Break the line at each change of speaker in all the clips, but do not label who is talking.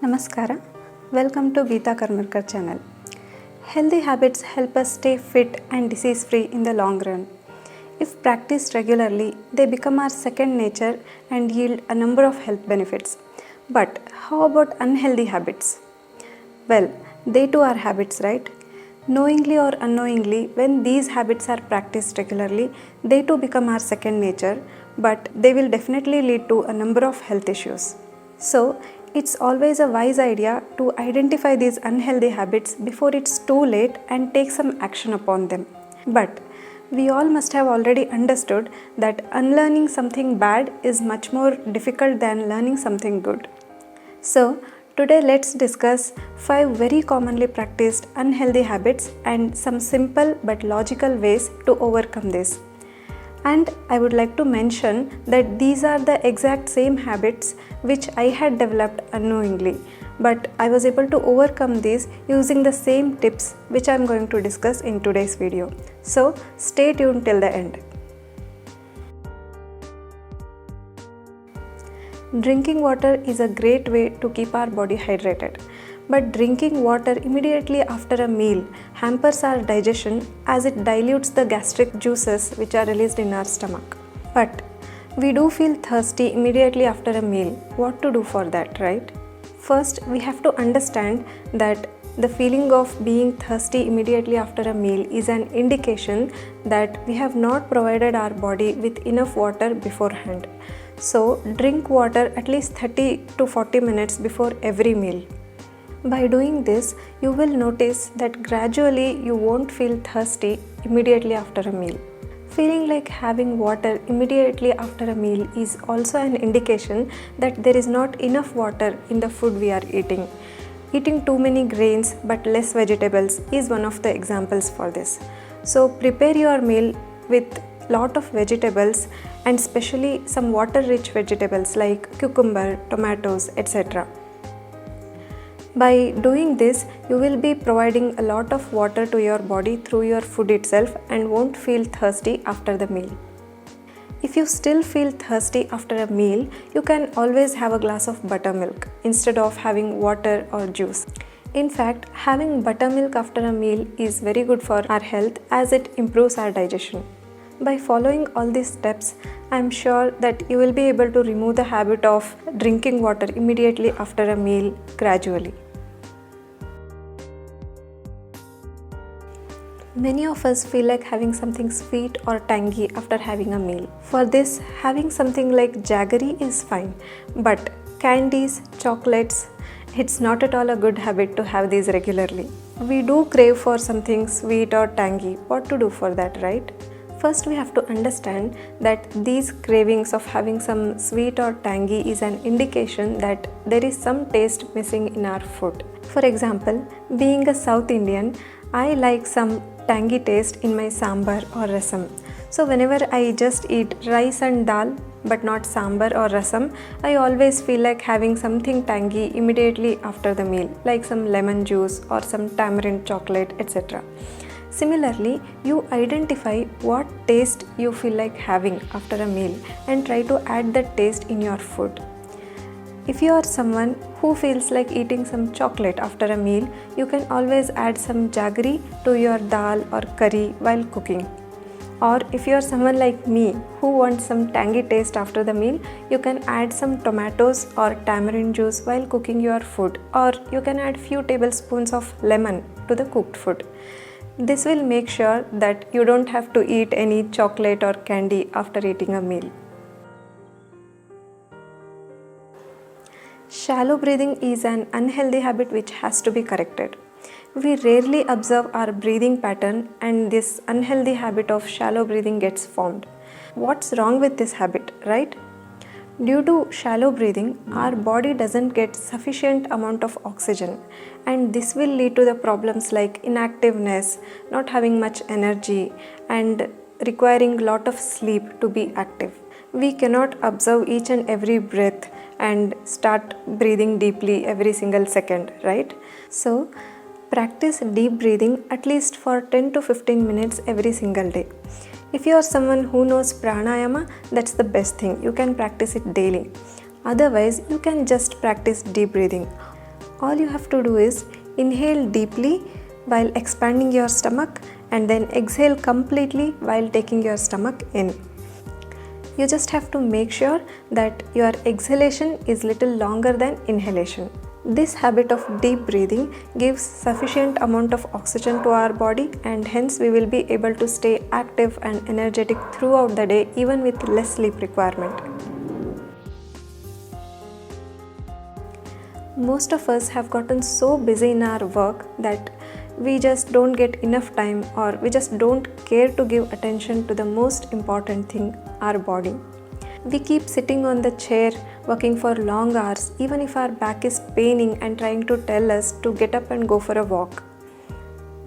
Namaskara, welcome to Geeta Karmarkar channel. Healthy habits help us stay fit and disease free in the long run. If practiced regularly, they become our second nature and yield a number of health benefits. But how about unhealthy habits? Well, they too are habits, right? Knowingly or unknowingly, when these habits are practiced regularly, they too become our second nature, but they will definitely lead to a number of health issues. So, it's always a wise idea to identify these unhealthy habits before it's too late and take some action upon them. But we all must have already understood that unlearning something bad is much more difficult than learning something good. So, today let's discuss 5 very commonly practiced unhealthy habits and some simple but logical ways to overcome this. And I would like to mention that these are the exact same habits which I had developed unknowingly, but I was able to overcome these using the same tips which I am going to discuss in today's video. So stay tuned till the end. Drinking water is a great way to keep our body hydrated. But drinking water immediately after a meal hampers our digestion as it dilutes the gastric juices which are released in our stomach. But we do feel thirsty immediately after a meal. What to do for that, right? First, we have to understand that the feeling of being thirsty immediately after a meal is an indication that we have not provided our body with enough water beforehand. So, drink water at least 30 to 40 minutes before every meal. By doing this, you will notice that gradually you won't feel thirsty immediately after a meal. Feeling like having water immediately after a meal is also an indication that there is not enough water in the food we are eating. Eating too many grains but less vegetables is one of the examples for this. So prepare your meal with lot of vegetables and especially some water-rich vegetables like cucumber, tomatoes, etc. By doing this, you will be providing a lot of water to your body through your food itself and won't feel thirsty after the meal. If you still feel thirsty after a meal, you can always have a glass of buttermilk instead of having water or juice. In fact, having buttermilk after a meal is very good for our health as it improves our digestion. By following all these steps, I am sure that you will be able to remove the habit of drinking water immediately after a meal gradually. Many of us feel like having something sweet or tangy after having a meal. For this, having something like jaggery is fine, but candies, chocolates, it's not at all a good habit to have these regularly. We do crave for something sweet or tangy. What to do for that, right? First, we have to understand that these cravings of having some sweet or tangy is an indication that there is some taste missing in our food. For example, being a South Indian, I like some tangy taste in my sambar or rasam. So whenever I just eat rice and dal but not sambar or rasam, I always feel like having something tangy immediately after the meal, like some lemon juice or some tamarind chocolate, etc. Similarly, you identify what taste you feel like having after a meal and try to add that taste in your food. If you are someone who feels like eating some chocolate after a meal, you can always add some jaggery to your dal or curry while cooking. Or if you are someone like me who wants some tangy taste after the meal, you can add some tomatoes or tamarind juice while cooking your food, or you can add few tablespoons of lemon to the cooked food. This will make sure that you don't have to eat any chocolate or candy after eating a meal. Shallow breathing is an unhealthy habit which has to be corrected. We rarely observe our breathing pattern and this unhealthy habit of shallow breathing gets formed. What's wrong with this habit, right? Due to shallow breathing, our body doesn't get sufficient amount of oxygen and this will lead to the problems like inactiveness, not having much energy and requiring lot of sleep to be active. We cannot observe each and every breath and start breathing deeply every single second, right? So, practice deep breathing at least for 10 to 15 minutes every single day. If you are someone who knows pranayama, that's the best thing. You can practice it daily. Otherwise, you can just practice deep breathing. All you have to do is inhale deeply while expanding your stomach and then exhale completely while taking your stomach in. You just have to make sure that your exhalation is little longer than inhalation. This habit of deep breathing gives sufficient amount of oxygen to our body, and hence we will be able to stay active and energetic throughout the day even with less sleep requirement. Most of us have gotten so busy in our work that we just don't get enough time, or we just don't care to give attention to the most important thing, our body. We keep sitting on the chair working for long hours even if our back is paining and trying to tell us to get up and go for a walk.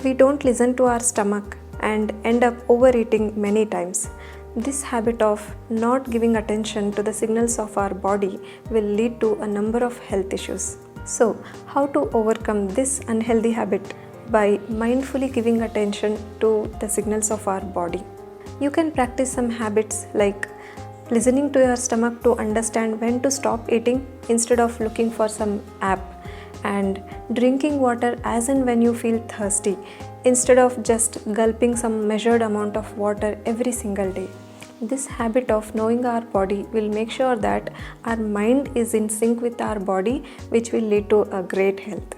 We don't listen to our stomach and end up overeating many times. This habit of not giving attention to the signals of our body will lead to a number of health issues. So, how to overcome this unhealthy habit? By mindfully giving attention to the signals of our body. You can practice some habits like listening to your stomach to understand when to stop eating instead of looking for some app, and drinking water as and when you feel thirsty instead of just gulping some measured amount of water every single day. This habit of knowing our body will make sure that our mind is in sync with our body, which will lead to a great health.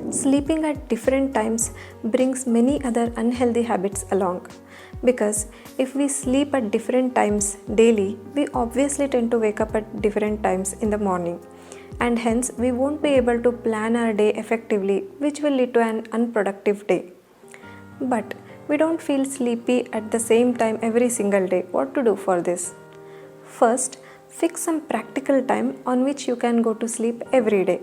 Sleeping at different times brings many other unhealthy habits along, because if we sleep at different times daily, we obviously tend to wake up at different times in the morning, and hence we won't be able to plan our day effectively, which will lead to an unproductive day. But we don't feel sleepy at the same time every single day. What to do for this? First, fix some practical time on which you can go to sleep every day.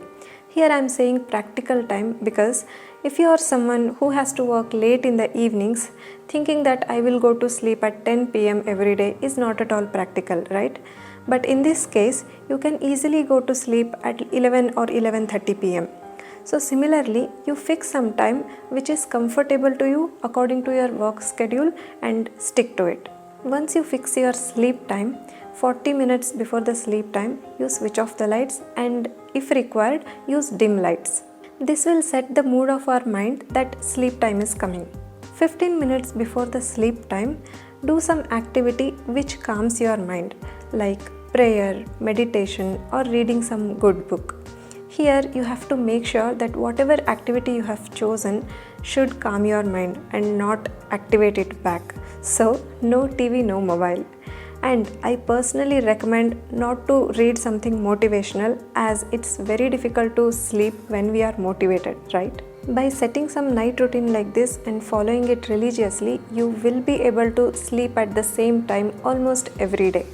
Here I am saying practical time because if you are someone who has to work late in the evenings, thinking that I will go to sleep at 10 pm every day is not at all practical, right? But in this case, you can easily go to sleep at 11 or 11:30 pm. So similarly, you fix some time which is comfortable to you according to your work schedule and stick to it. Once you fix your sleep time, 40 minutes before the sleep time, you switch off the lights and if required, use dim lights. This will set the mood of our mind that sleep time is coming. 15 minutes before the sleep time, do some activity which calms your mind, like prayer, meditation, or reading some good book. Here you have to make sure that whatever activity you have chosen should calm your mind and not activate it back. So, no TV, no mobile. And I personally recommend not to read something motivational, as it's very difficult to sleep when we are motivated, right? By setting some night routine like this and following it religiously, you will be able to sleep at the same time almost every day.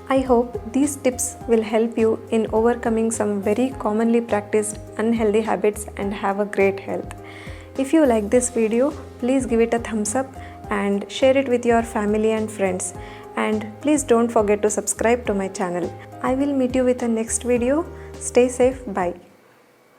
I hope these tips will help you in overcoming some very commonly practiced unhealthy habits and have a great health. If you like this video, please give it a thumbs up and share it with your family and friends. And please don't forget to subscribe to my channel. I will meet you with the next video. Stay safe. Bye.